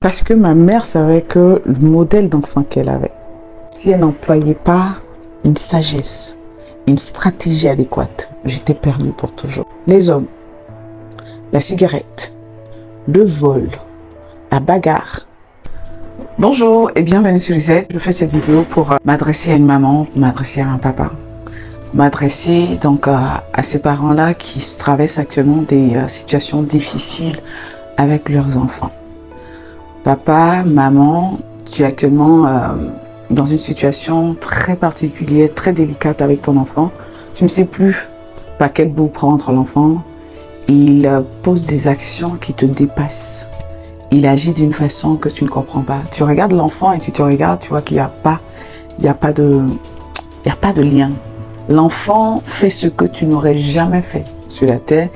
Parce que ma mère savait que le modèle d'enfant qu'elle avait, si elle n'employait pas une sagesse, une stratégie adéquate, j'étais perdue pour toujours. Les hommes, la cigarette, le vol, la bagarre. Bonjour et bienvenue sur Lisette. Je fais cette vidéo pour m'adresser à une maman, m'adresser à un papa, m'adresser donc à ces parents-là qui traversent actuellement des situations difficiles avec leurs enfants. Papa, maman, tu es actuellement dans une situation très particulière, très délicate avec ton enfant. Tu ne sais plus par quel bout prendre l'enfant. Il pose des actions qui te dépassent. Il agit d'une façon que tu ne comprends pas. Tu regardes l'enfant et tu te regardes, tu vois qu'il n'y a pas de lien. L'enfant fait ce que tu n'aurais jamais fait sur la terre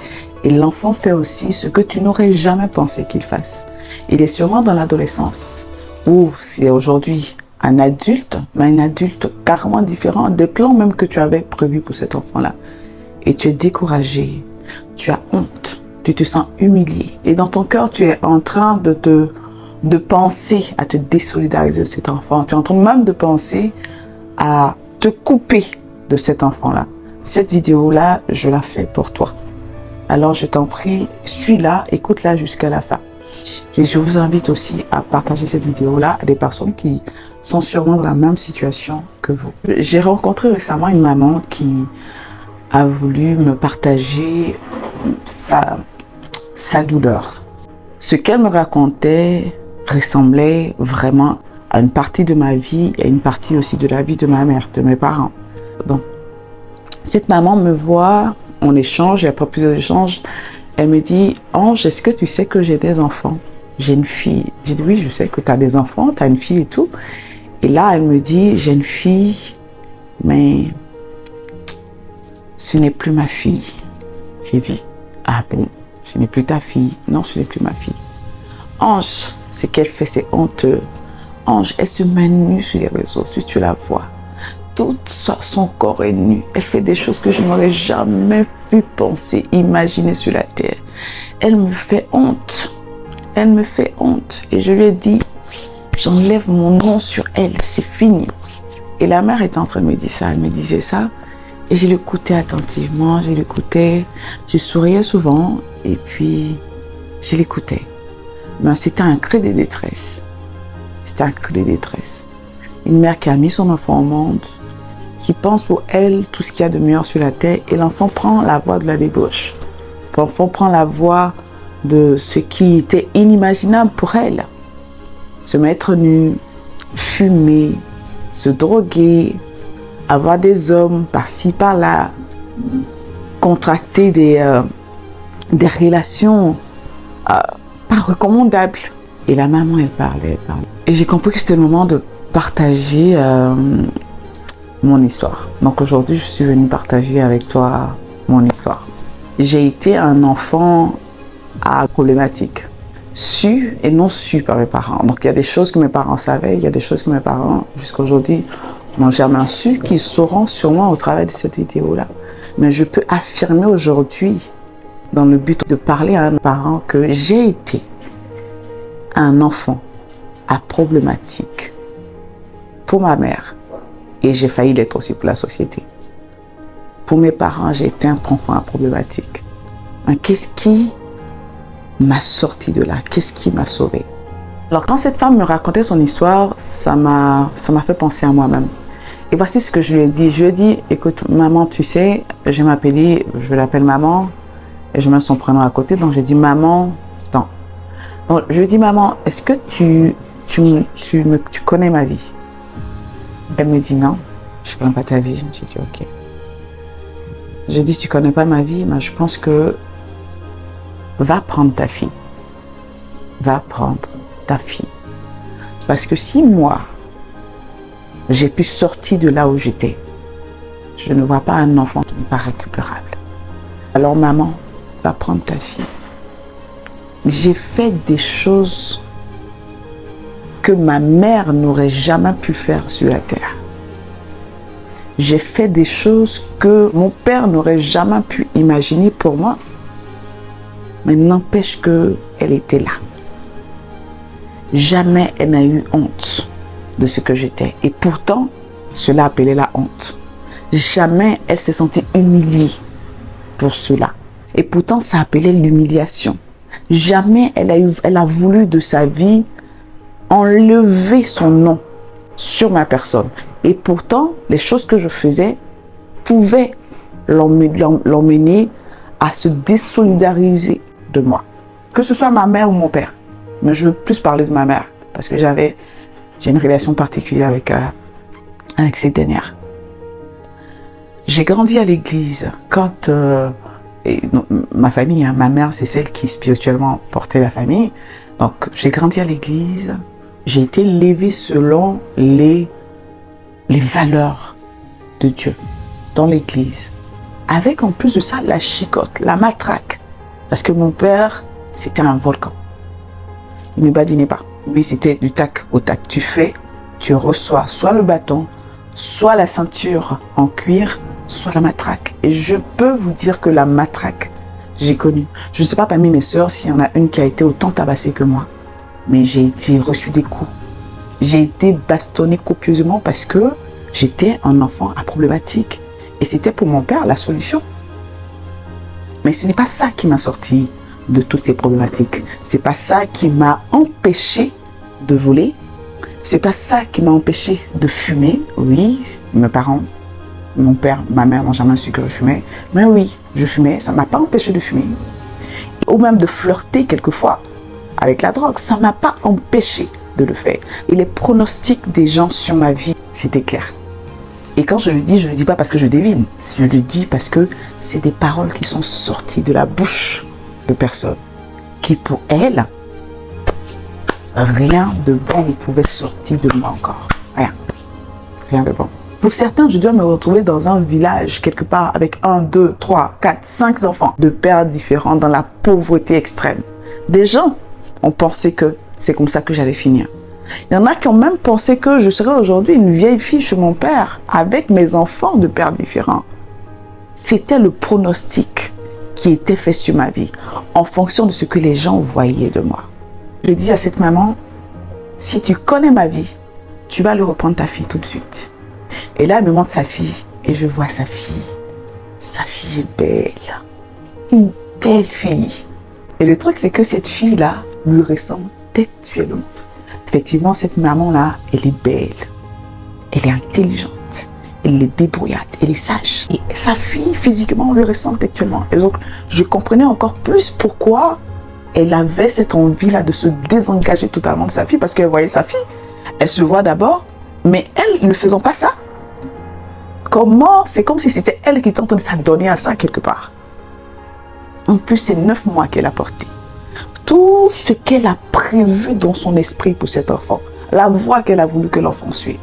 et l'enfant fait aussi ce que tu n'aurais jamais pensé qu'il fasse. Il est sûrement dans l'adolescence ou c'est aujourd'hui un adulte, mais un adulte carrément différent des plans même que tu avais prévus pour cet enfant-là. Et tu es découragé, tu as honte, tu te sens humilié. Et dans ton cœur, tu es en train de penser à te désolidariser de cet enfant. Tu es en train même de penser à te couper de cet enfant-là. Cette vidéo-là, je la fais pour toi. Alors je t'en prie, suis-la, écoute-la jusqu'à la fin. Et je vous invite aussi à partager cette vidéo-là à des personnes qui sont sûrement dans la même situation que vous. J'ai rencontré récemment une maman qui a voulu me partager sa douleur. Ce qu'elle me racontait ressemblait vraiment à une partie de ma vie et une partie aussi de la vie de ma mère, de mes parents. Donc, cette maman me voit, on échange, et après plusieurs échanges, elle me dit « Ange, est-ce que tu sais que j'ai des enfants? J'ai une fille. » J'ai dit « Oui, je sais que tu as des enfants, tu as une fille et tout. » Et là, elle me dit « J'ai une fille, mais ce n'est plus ma fille. » J'ai dit « Ah bon, ce n'est plus ta fille? » « Non, ce n'est plus ma fille. » « Ange, ce qu'elle fait, c'est honteux. Ange, elle se met nue sur les réseaux, si tu la vois. Tout son corps est nu. Elle fait des choses que je n'aurais jamais pu penser, imaginer sur la terre. Elle me fait honte. Elle me fait honte. Et je lui ai dit, j'enlève mon nom sur elle, c'est fini. Et la mère était en train de me dire ça, elle me disait ça. Et je l'écoutais attentivement, je l'écoutais. Je souriais souvent et puis je l'écoutais. Mais c'était un cri de détresse. C'était un cri de détresse. Une mère qui a mis son enfant au monde, qui pense pour elle tout ce qu'il y a de meilleur sur la terre, et l'enfant prend la voie de la débauche. L'enfant prend la voie de ce qui était inimaginable pour elle. Se mettre nu, fumer, se droguer, avoir des hommes par-ci, par-là, contracter des relations pas recommandables. Et la maman, elle parlait. Et j'ai compris que c'était le moment de partager mon histoire. Donc aujourd'hui, je suis venue partager avec toi mon histoire. J'ai été un enfant à problématique, su et non su par mes parents. Donc il y a des choses que mes parents savaient, il y a des choses que mes parents, jusqu'à aujourd'hui, n'ont jamais su, qu'ils sauront sûrement au travers de cette vidéo-là. Mais je peux affirmer aujourd'hui, dans le but de parler à un parent, que j'ai été un enfant à problématique pour ma mère et j'ai failli l'être aussi pour la société. Pour mes parents, j'ai été un enfant à problématique. Mais qu'est-ce qui m'a sorti de là? Qu'est-ce qui m'a sauvé? Alors quand cette femme me racontait son histoire, ça m'a fait penser à moi-même. Et voici ce que je lui ai dit. Je lui ai dit, écoute maman, tu sais, je m'appelais, je l'appelle maman, et je mets son prénom à côté, donc j'ai dit maman, non. Donc je lui ai dit maman, est-ce que tu connais ma vie? Elle me dit non, je ne connais pas ta vie. J'ai dit ok. J'ai dit tu connais pas ma vie, mais je pense que va prendre ta fille. Va prendre ta fille. Parce que si moi, j'ai pu sortir de là où j'étais, je ne vois pas un enfant qui n'est pas récupérable. Alors maman, va prendre ta fille. J'ai fait des choses que ma mère n'aurait jamais pu faire sur la terre. J'ai fait des choses que mon père n'aurait jamais pu imaginer pour moi. Mais n'empêche qu'elle était là. Jamais elle n'a eu honte de ce que j'étais. Et pourtant, cela appelait la honte. Jamais elle s'est sentie humiliée pour cela. Et pourtant, ça appelait l'humiliation. Jamais elle a voulu de sa vie enlever son nom sur ma personne. Et pourtant, les choses que je faisais pouvaient l'emmener à se désolidariser de moi. Que ce soit ma mère ou mon père. Mais je veux plus parler de ma mère parce que j'ai une relation particulière avec cette dernière. J'ai grandi à l'église quand ma famille, hein, ma mère c'est celle qui spirituellement portait la famille. Donc j'ai grandi à l'église, j'ai été élevée selon les valeurs de Dieu dans l'église. Avec en plus de ça la chicotte, la matraque. Parce que mon père, c'était un volcan. Il ne badinait pas. Lui, c'était du tac au tac. Tu fais, tu reçois soit le bâton, soit la ceinture en cuir, soit la matraque. Et je peux vous dire que la matraque, j'ai connu. Je ne sais pas parmi mes sœurs s'il y en a une qui a été autant tabassée que moi. Mais j'ai reçu des coups. J'ai été bastonnée copieusement parce que j'étais un enfant à problématique. Et c'était pour mon père la solution. Mais ce n'est pas ça qui m'a sorti de toutes ces problématiques. C'est pas ça qui m'a empêché de voler. C'est pas ça qui m'a empêché de fumer. Oui, mes parents, mon père, ma mère n'ont jamais su que je fumais. Mais oui, je fumais. Ça ne m'a pas empêché de fumer. Ou même de flirter quelquefois avec la drogue. Ça ne m'a pas empêché de le faire. Et les pronostics des gens sur ma vie, c'était clair. Et quand je le dis pas parce que je devine. Je le dis parce que c'est des paroles qui sont sorties de la bouche de personnes qui, pour elles, rien de bon ne pouvait sortir de moi encore. Rien. Rien de bon. Pour certains, je dois me retrouver dans un village, quelque part, avec 1, 2, 3, 4, 5 enfants, de pères différents, dans la pauvreté extrême. Des gens ont pensé que c'est comme ça que j'allais finir. Il y en a qui ont même pensé que je serais aujourd'hui une vieille fille chez mon père, avec mes enfants de pères différents. C'était le pronostic qui était fait sur ma vie, en fonction de ce que les gens voyaient de moi. Je dis à cette maman, si tu connais ma vie, tu vas le reprendre ta fille tout de suite. Et là, elle me montre sa fille, et je vois sa fille. Sa fille est belle. Une belle fille. Et le truc, c'est que cette fille-là lui ressemble textuellement. Effectivement, cette maman-là, elle est belle. Elle est intelligente. Elle est débrouillade. Elle est sage. Et sa fille, physiquement, lui ressemble textuellement. Et donc, je comprenais encore plus pourquoi elle avait cette envie-là de se désengager totalement de sa fille. Parce qu'elle voyait sa fille. Elle se voit d'abord. Mais elle, ne faisant pas ça, comment? C'est comme si c'était elle qui était en train de s'adonner à ça quelque part. En plus, c'est 9 mois qu'elle a porté. Tout ce qu'elle a prévu dans son esprit pour cet enfant, la voie qu'elle a voulu que l'enfant suive.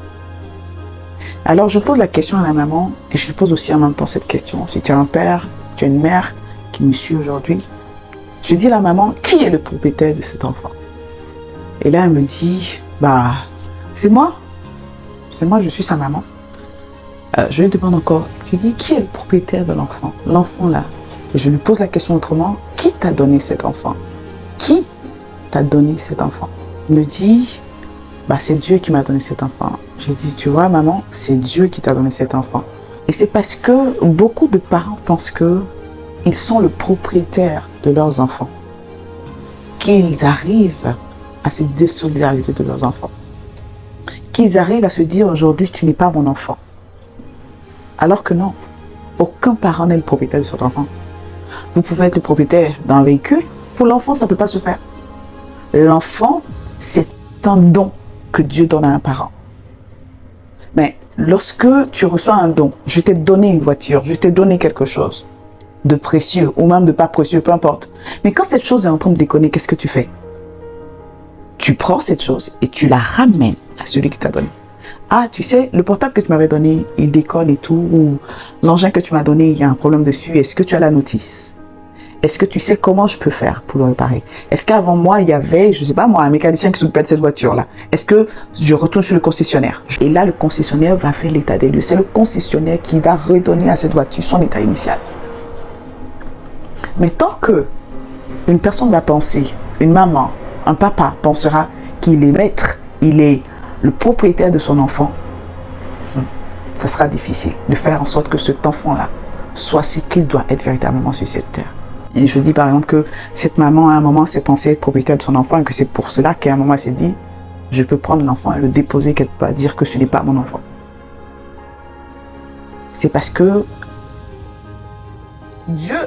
Alors je pose la question à la maman et je lui pose aussi en même temps cette question. Si tu as un père, tu as une mère qui me suit aujourd'hui, je dis à la maman, qui est le propriétaire de cet enfant? Et là elle me dit, bah c'est moi. C'est moi, je suis sa maman. Je lui demande encore, je dis, qui est le propriétaire de l'enfant? L'enfant là. Et je lui pose la question autrement, qui t'a donné cet enfant? Qui t'a donné cet enfant? Il me dit, bah c'est Dieu qui m'a donné cet enfant. J'ai dit, tu vois maman, c'est Dieu qui t'a donné cet enfant. Et c'est parce que beaucoup de parents pensent qu'ils sont le propriétaire de leurs enfants, qu'ils arrivent à se désolidariser de leurs enfants, qu'ils arrivent à se dire aujourd'hui tu n'es pas mon enfant. Alors que non, aucun parent n'est le propriétaire de son enfant. Vous pouvez être le propriétaire d'un véhicule. Pour l'enfant, ça ne peut pas se faire. L'enfant, c'est un don que Dieu donne à un parent. Mais lorsque tu reçois un don, je t'ai donné une voiture, je t'ai donné quelque chose de précieux ou même de pas précieux, peu importe. Mais quand cette chose est en train de déconner, qu'est-ce que tu fais? Tu prends cette chose et tu la ramènes à celui qui t'a donné. Ah, tu sais, le portable que tu m'avais donné, il déconne et tout, ou l'engin que tu m'as donné, il y a un problème dessus, est-ce que tu as la notice? Est-ce que tu sais comment je peux faire pour le réparer? Est-ce qu'avant moi, il y avait, je ne sais pas moi, un mécanicien qui s'occupait de cette voiture-là? Est-ce que je retourne chez le concessionnaire? Et là, le concessionnaire va faire l'état des lieux. C'est le concessionnaire qui va redonner à cette voiture son état initial. Mais tant que une personne va penser, une maman, un papa pensera qu'il est maître, il est le propriétaire de son enfant, ça sera difficile de faire en sorte que cet enfant-là soit ce qu'il doit être véritablement sur cette terre. Et je dis par exemple que cette maman, à un moment, s'est pensée être propriétaire de son enfant et que c'est pour cela qu'à un moment, elle s'est dit, je peux prendre l'enfant et le déposer quelque part, dire que ce n'est pas mon enfant. C'est parce que Dieu,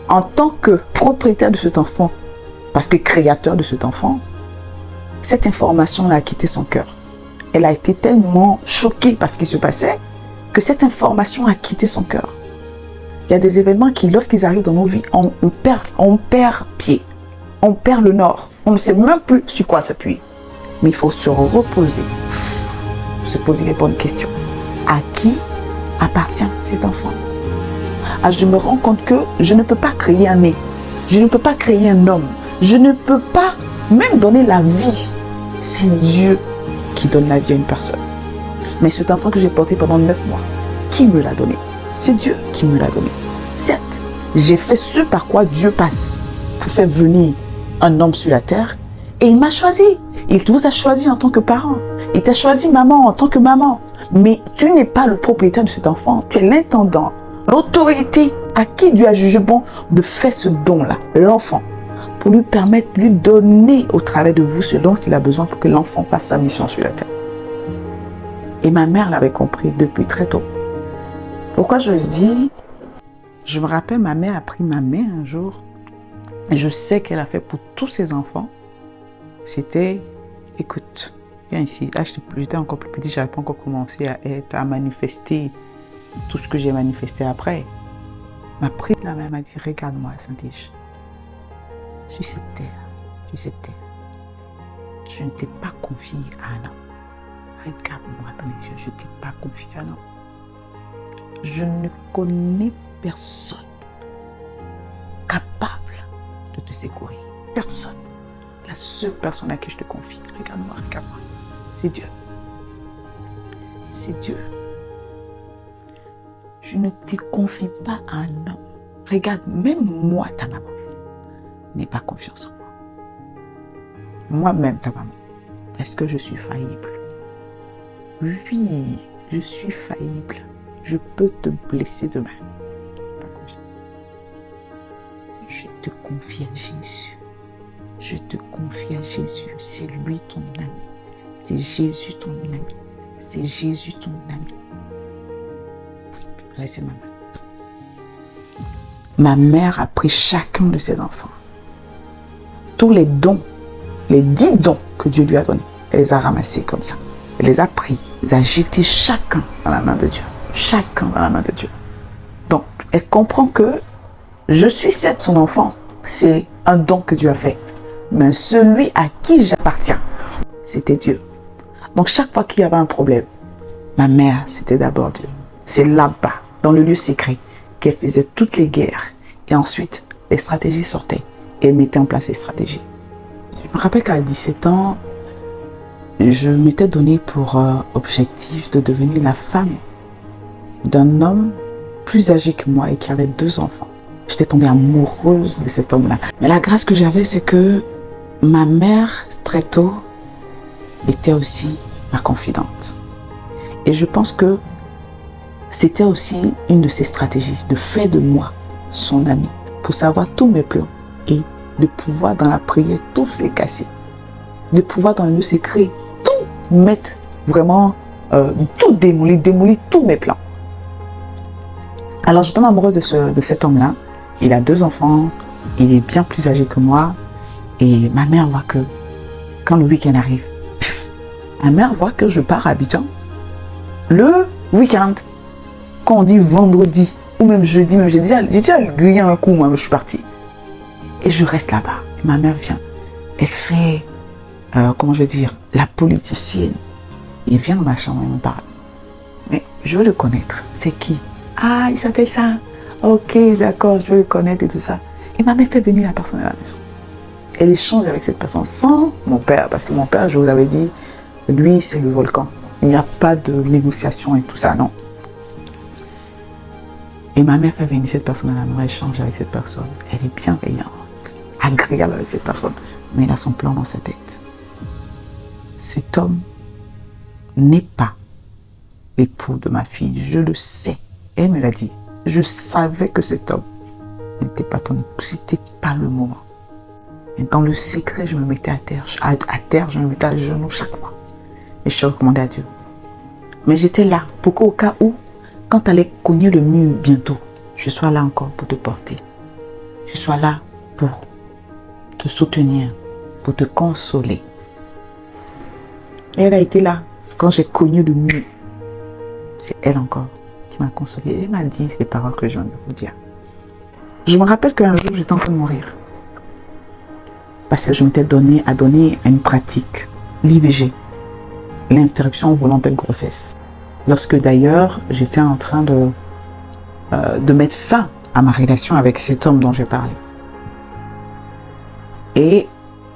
en tant que propriétaire de cet enfant, parce que créateur de cet enfant, cette information-là a quitté son cœur. Elle a été tellement choquée par ce qui se passait que cette information a quitté son cœur. Il y a des événements qui, lorsqu'ils arrivent dans nos vies, on perd pied, on perd le nord, on ne sait même plus sur quoi s'appuyer. Mais il faut se reposer, se poser les bonnes questions. À qui appartient cet enfant? Je me rends compte que je ne peux pas créer un nez, je ne peux pas créer un homme, je ne peux pas même donner la vie. C'est Dieu qui donne la vie à une personne. Mais cet enfant que j'ai porté pendant 9 mois, qui me l'a donné? C'est Dieu qui me l'a donné. Certes, j'ai fait ce par quoi Dieu passe pour faire venir un homme sur la terre et il m'a choisi. Il vous a choisi en tant que parent. Il t'a choisi maman en tant que maman. Mais tu n'es pas le propriétaire de cet enfant. Tu es l'intendant, l'autorité à qui Dieu a jugé bon de faire ce don-là, l'enfant, pour lui permettre de lui donner au travers de vous ce dont il a besoin pour que l'enfant fasse sa mission sur la terre. Et ma mère l'avait compris depuis très tôt. Pourquoi je le dis? Je me rappelle, ma mère a pris ma main un jour. Et je sais qu'elle a fait pour tous ses enfants. C'était, écoute, viens ici. Là, j'étais encore plus petit, je n'avais pas encore commencé à manifester tout ce que j'ai manifesté après. Elle m'a pris de la main, elle m'a dit, regarde-moi, Saint-Tige. Sur cette terre, je ne t'ai pas confié à un homme. Regarde-moi dans les yeux, je ne t'ai pas confié à un homme. Je ne connais personne capable de te secourir. Personne. La seule personne à qui je te confie, regarde-moi, c'est Dieu. C'est Dieu. Je ne te confie pas à un homme. Regarde, même moi, ta maman, n'aie pas confiance en moi. Moi-même, ta maman, est-ce que je suis faillible? Oui, je suis faillible. Je peux te blesser demain. Pas confiance. Je te confie à Jésus. Je te confie à Jésus. C'est lui ton ami. C'est Jésus ton ami. C'est Jésus ton ami. Laissez ma main. Ma mère a pris chacun de ses enfants. Tous les dons, les 10 dons que Dieu lui a donnés, elle les a ramassés comme ça. Elle les a pris, elle les a jetés chacun dans la main de Dieu. Chacun dans la main de Dieu. Donc, elle comprend que je suis certes son enfant. C'est un don que Dieu a fait. Mais celui à qui j'appartiens, c'était Dieu. Donc, chaque fois qu'il y avait un problème, ma mère, c'était d'abord Dieu. C'est là-bas, dans le lieu secret, qu'elle faisait toutes les guerres. Et ensuite, les stratégies sortaient. Et elle mettait en place les stratégies. Je me rappelle qu'à 17 ans, je m'étais donné pour objectif de devenir la femme d'un homme plus âgé que moi et qui avait 2 enfants. J'étais tombée amoureuse de cet homme-là. Mais la grâce que j'avais, c'est que ma mère, très tôt, était aussi ma confidente. Et je pense que c'était aussi une de ses stratégies, de faire de moi son ami, pour savoir tous mes plans et de pouvoir dans la prière tous les casser. De pouvoir dans le secret tout mettre vraiment, tout démolir tous mes plans. Alors je tombe amoureuse de cet homme-là. Il a 2 enfants, il est bien plus âgé que moi. Et ma mère voit que quand le week-end arrive, ma mère voit que je pars à Abidjan le week-end. Quand on dit vendredi ou même jeudi, même j'ai déjà grillé un coup, moi je suis partie. Et je reste là-bas. Et ma mère vient. Elle fait, comment je vais dire, la politicienne. Il vient dans ma chambre et me parle. Mais je veux le connaître. C'est qui? Ah, il s'appelle ça. Ok, d'accord, je veux le connaître et tout ça. Et ma mère fait venir la personne à la maison. Elle échange avec cette personne sans mon père. Parce que mon père, je vous avais dit, lui, c'est le volcan. Il n'y a pas de négociation et tout ça, non. Et ma mère fait venir cette personne à la maison, elle échange avec cette personne. Elle est bienveillante, agréable avec cette personne. Mais elle a son plan dans sa tête. cet homme n'est pas l'époux de ma fille. Je le sais. Elle me l'a dit. Je savais que cet homme n'était pas ton époux. C'était pas le moment. Et dans le secret, je me mettais à terre. Je me mettais à genoux chaque fois. Et je recommandais à Dieu. Mais j'étais là pour qu'au cas où, quand tu allais cogner le mur bientôt, je sois là encore pour te porter. Je sois là pour te soutenir, pour te consoler. Et elle a été là quand j'ai cogné le mur. C'est elle encore qui m'a consolée. Elle m'a dit ces paroles que je viens de vous dire. Je me rappelle qu'un jour, j'étais en train de mourir. Parce que je m'étais donné à une pratique, l'IVG, l'interruption volontaire de grossesse. Lorsque d'ailleurs, j'étais en train de mettre fin à ma relation avec cet homme dont j'ai parlé. Et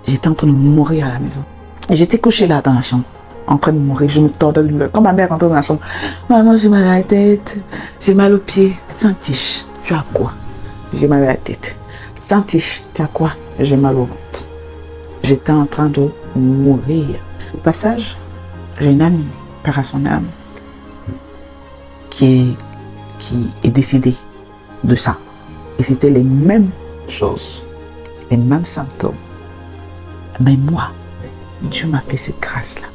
j'étais en train de mourir à la maison. Et j'étais couchée là dans la chambre, en train de mourir. Je me tordais de douleur. Quand ma mère rentrait dans la chambre, maman, j'ai mal à la tête, j'ai mal aux pieds. Saint-Tiche, tu as quoi? J'ai mal à la tête. Saint-Tiche, tu as quoi? J'ai mal au ventre. J'étais en train de mourir. Au passage, j'ai une amie, père à son âme, qui est décédée de ça. Et c'était les mêmes choses, les mêmes symptômes. Mais moi, Dieu m'a fait cette grâce-là.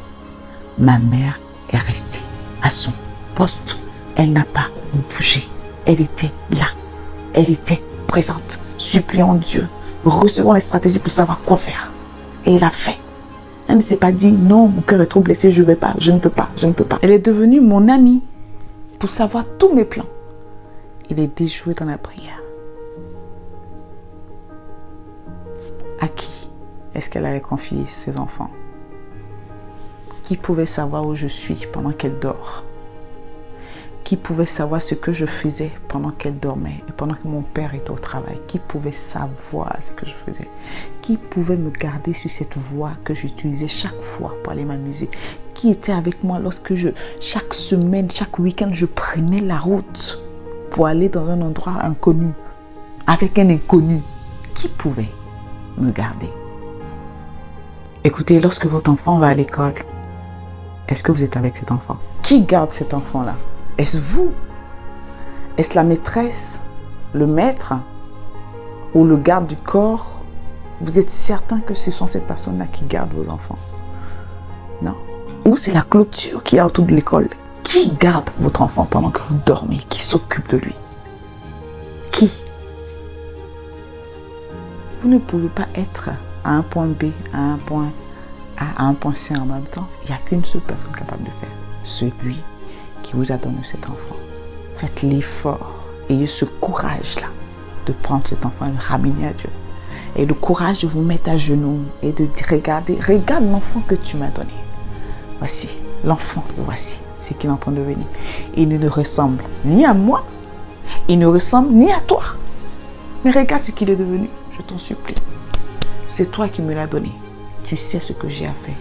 Ma mère est restée à son poste. Elle n'a pas bougé. Elle était là. Elle était présente, suppliant Dieu, recevant les stratégies pour savoir quoi faire. Et elle a fait. Elle ne s'est pas dit, non, mon cœur est trop blessé, je ne vais pas, je ne peux pas, je ne peux pas. Elle est devenue mon amie pour savoir tous mes plans. Il est déjoué dans la prière. À qui est-ce qu'elle allait confier ses enfants? Qui pouvait savoir où je suis pendant qu'elle dort? Qui pouvait savoir ce que je faisais pendant qu'elle dormait et pendant que mon père était au travail? Qui pouvait savoir ce que je faisais? Qui pouvait me garder sur cette voie que j'utilisais chaque fois pour aller m'amuser? Qui était avec moi lorsque chaque semaine, chaque week-end, je prenais la route pour aller dans un endroit inconnu, avec un inconnu? Qui pouvait me garder? Écoutez, lorsque votre enfant va à l'école, est-ce que vous êtes avec cet enfant? Qui garde cet enfant-là? Est-ce vous? Est-ce la maîtresse, le maître ou le garde du corps? Vous êtes certain que ce sont ces personnes-là qui gardent vos enfants? Non. Ou c'est la clôture qui est autour de l'école? Qui garde votre enfant pendant que vous dormez? Qui s'occupe de lui? Qui? Vous ne pouvez pas être à un point B, à un point A, à un point C en même temps. Il n'y a qu'une seule personne capable de faire. Celui qui vous a donné cet enfant. Faites l'effort. Ayez ce courage-là de prendre cet enfant et le ramener à Dieu. Et le courage de vous mettre à genoux et de regarder. Regarde l'enfant que tu m'as donné. Voici, l'enfant, voici ce qu'il est en train de devenir. Il ne ressemble ni à moi, il ne ressemble ni à toi. Mais regarde ce qu'il est devenu, je t'en supplie. C'est toi qui me l'as donné. Tu sais ce que j'ai à faire.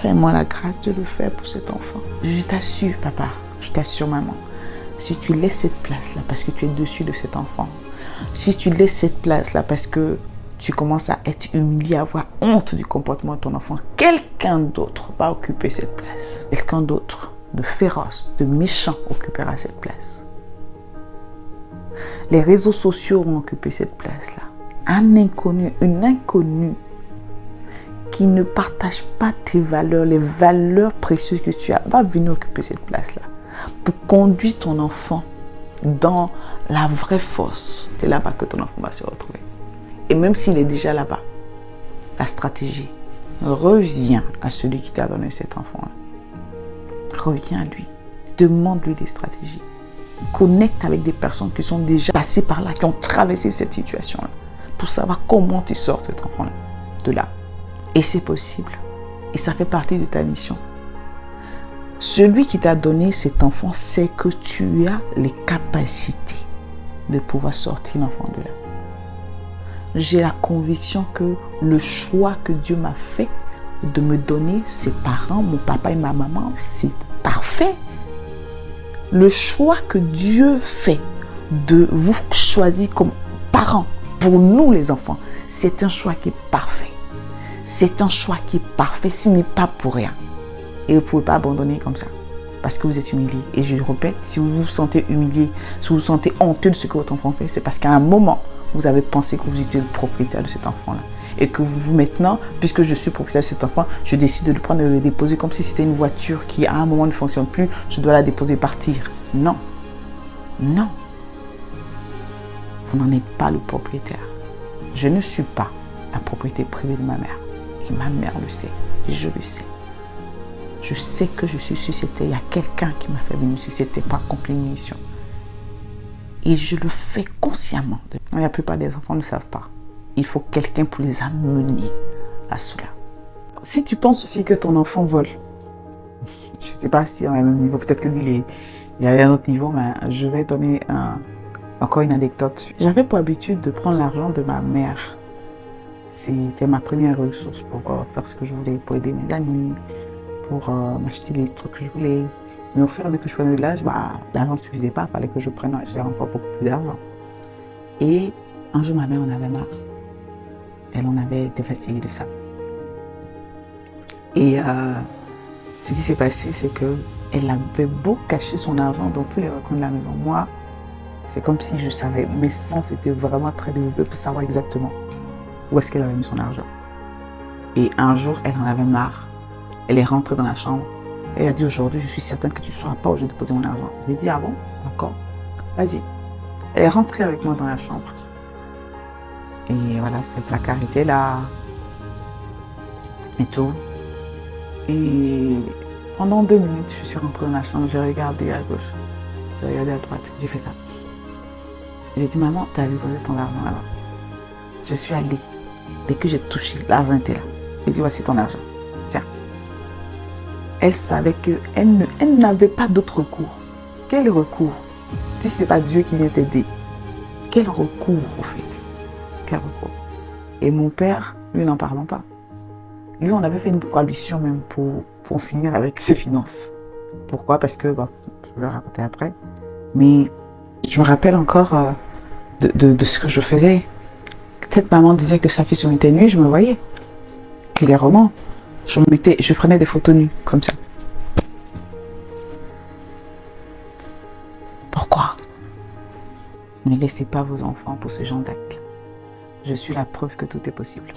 Fais-moi la grâce de le faire pour cet enfant. Je t'assure, papa, je t'assure, maman, si tu laisses cette place-là parce que tu es dessus de cet enfant, si tu laisses cette place-là parce que tu commences à être humilié, à avoir honte du comportement de ton enfant, quelqu'un d'autre va occuper cette place. Quelqu'un d'autre de féroce, de méchant occupera cette place. Les réseaux sociaux vont occuper cette place-là. Un inconnu, une inconnue qui ne partage pas tes valeurs, les valeurs précieuses que tu as, va venir occuper cette place-là pour conduire ton enfant dans la vraie force. C'est là-bas que ton enfant va se retrouver. Et même s'il est déjà là-bas, la stratégie, reviens à celui qui t'a donné cet enfant-là. Reviens à lui. Demande-lui des stratégies. Connecte avec des personnes qui sont déjà passées par là, qui ont traversé cette situation-là, pour savoir comment tu sors cet enfant-là de là. Et c'est possible. Et ça fait partie de ta mission. Celui qui t'a donné cet enfant sait que tu as les capacités de pouvoir sortir l'enfant de là. J'ai la conviction que le choix que Dieu m'a fait de me donner ses parents, mon papa et ma maman, c'est parfait. Le choix que Dieu fait de vous choisir comme parents pour nous les enfants, c'est un choix qui est parfait. C'est un choix qui est parfait, ce n'est pas pour rien. Et vous ne pouvez pas abandonner comme ça. Parce que vous êtes humilié. Et je le répète, si vous vous sentez humilié, si vous vous sentez honteux de ce que votre enfant fait, c'est parce qu'à un moment, vous avez pensé que vous étiez le propriétaire de cet enfant-là. Et que vous maintenant, puisque je suis propriétaire de cet enfant, je décide de le prendre et de le déposer comme si c'était une voiture qui à un moment ne fonctionne plus, je dois la déposer et partir. Non. Non. Vous n'en êtes pas le propriétaire. Je ne suis pas la propriété privée de ma mère. Et ma mère le sait. Et je le sais. Je sais que je suis suscitée. Il y a quelqu'un qui m'a fait venir susciter pour accomplir une mission. Et je le fais consciemment. La plupart des enfants ne savent pas. Il faut quelqu'un pour les amener à cela. Si tu penses aussi que ton enfant vole, je ne sais pas si on est au même niveau, peut-être que lui, il est à un autre niveau, mais je vais donner encore une anecdote. J'avais pour habitude de prendre l'argent de ma mère. C'était ma première ressource pour faire ce que je voulais, pour aider mes amis, pour m'acheter les trucs que je voulais. Mais au fur et à mesure que je prenais de l'âge, l'argent ne suffisait pas, il fallait que je prenne j'ai encore beaucoup plus d'argent. Et un jour, ma mère en avait marre. Elle était fatiguée de ça. Et ce qui s'est passé, c'est qu'elle avait beau cacher son argent dans tous les recoins de la maison. Moi, c'est comme si je savais. Mes sens étaient vraiment très développés pour savoir exactement où est-ce qu'elle avait mis son argent. Et un jour, elle en avait marre. Elle est rentrée dans la chambre. Elle a dit, aujourd'hui, je suis certaine que tu ne sauras pas où j'ai déposé mon argent. J'ai dit, ah bon, d'accord, vas-y. Elle est rentrée avec moi dans la chambre. Et voilà, ce placard était là. Et tout. Et pendant 2 minutes, je suis rentrée dans la chambre. J'ai regardé à gauche. J'ai regardé à droite. J'ai fait ça. J'ai dit, maman, tu as déposé ton argent là-bas. Je suis allée. Dès que j'ai touché, l'argent était là. J'ai dit, voici ton argent. Tiens. Elle savait qu'elle n'avait pas d'autre recours. Quel recours? Si ce n'est pas Dieu qui vient t'aider. Quel recours, au fait? Quel recours? Et mon père, lui, n'en parlant pas. Lui, on avait fait une coalition même pour en finir avec ses finances. Pourquoi? Parce que, je vais le raconter après. Mais je me rappelle encore de ce que je faisais. Cette maman disait que sa fille se mettait nue, je me voyais. Clairement. Je prenais des photos nues, comme ça. Pourquoi? Ne laissez pas vos enfants pour ce genre d'acte. Je suis la preuve que tout est possible.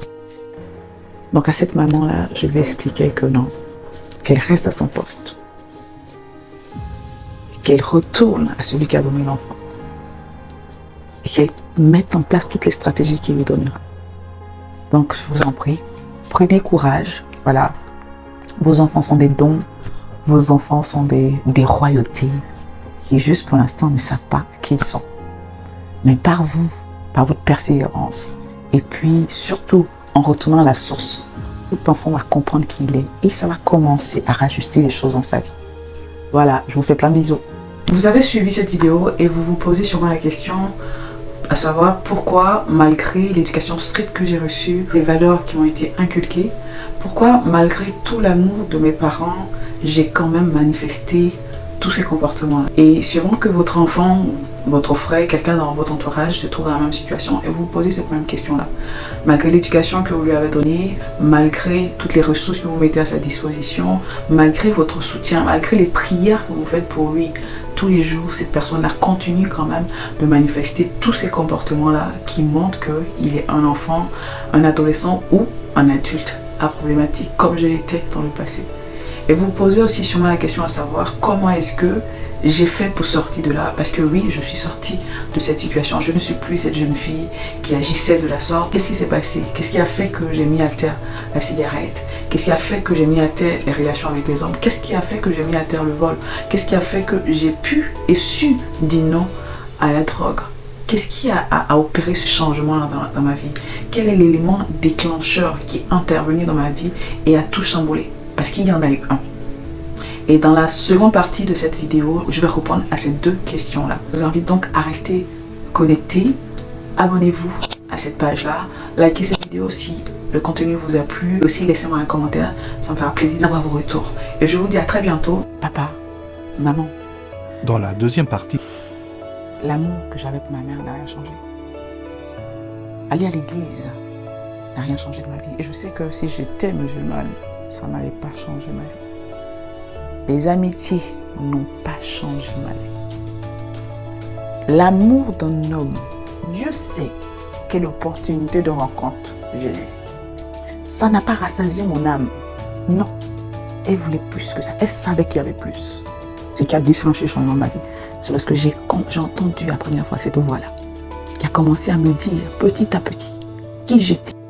Donc à cette maman-là, je vais expliquer que non, qu'elle reste à son poste. Qu'elle retourne à celui qui a donné l'enfant. Et qu'elle mette en place toutes les stratégies qu'il lui donnera. Donc je vous en prie, prenez courage. Voilà, vos enfants sont des dons, vos enfants sont des royautés qui juste pour l'instant ne savent pas qui ils sont. Mais par vous, par votre persévérance, et puis surtout en retournant à la source, votre enfant va comprendre qui il est et ça va commencer à rajuster les choses dans sa vie. Voilà, je vous fais plein de bisous. Vous avez suivi cette vidéo et vous vous posez sûrement la question à savoir pourquoi, malgré l'éducation stricte que j'ai reçue, les valeurs qui m'ont été inculquées, pourquoi, malgré tout l'amour de mes parents, j'ai quand même manifesté tous ces comportements. Et sûrement que votre enfant, votre frère, quelqu'un dans votre entourage se trouve dans la même situation et vous vous posez cette même question-là. Malgré l'éducation que vous lui avez donnée, malgré toutes les ressources que vous mettez à sa disposition, malgré votre soutien, malgré les prières que vous faites pour lui, tous les jours, cette personne-là continue quand même de manifester tous ces comportements-là qui montrent qu'il est un enfant, un adolescent ou un adulte à problématique, comme je l'étais dans le passé. Et vous vous posez aussi sûrement la question à savoir comment est-ce que j'ai fait pour sortir de là, parce que oui, je suis sortie de cette situation. Je ne suis plus cette jeune fille qui agissait de la sorte. Qu'est-ce qui s'est passé? Qu'est-ce qui a fait que j'ai mis à terre la cigarette? Qu'est-ce qui a fait que j'ai mis à terre les relations avec les hommes? Qu'est-ce qui a fait que j'ai mis à terre le vol? Qu'est-ce qui a fait que j'ai pu et su dire non à la drogue? Qu'est-ce qui a opéré ce changement dans ma vie? Quel est l'élément déclencheur qui est intervenu dans ma vie et a tout chamboulé? Parce qu'il y en a eu un. Et dans la seconde partie de cette vidéo, je vais répondre à ces 2 questions-là. Je vous invite donc à rester connectés. Abonnez-vous à cette page-là. Likez cette vidéo si le contenu vous a plu. Et aussi, laissez-moi un commentaire. Ça me fera plaisir d'avoir vos retours. Et je vous dis à très bientôt. Papa, maman. Dans la deuxième partie, l'amour que j'avais pour ma mère n'a rien changé. Aller à l'église, n'a rien changé de ma vie. Et je sais que si j'étais musulmane, ça n'allait pas changer ma vie. Les amitiés n'ont pas changé ma vie. L'amour d'un homme, Dieu sait quelle opportunité de rencontre j'ai eue. Ça n'a pas rassasié mon âme. Non. Elle voulait plus que ça. Elle savait qu'il y avait plus. Ce qui a déclenché le changement de ma vie, c'est parce que j'ai entendu la première fois cette voix-là, qui a commencé à me dire petit à petit qui j'étais.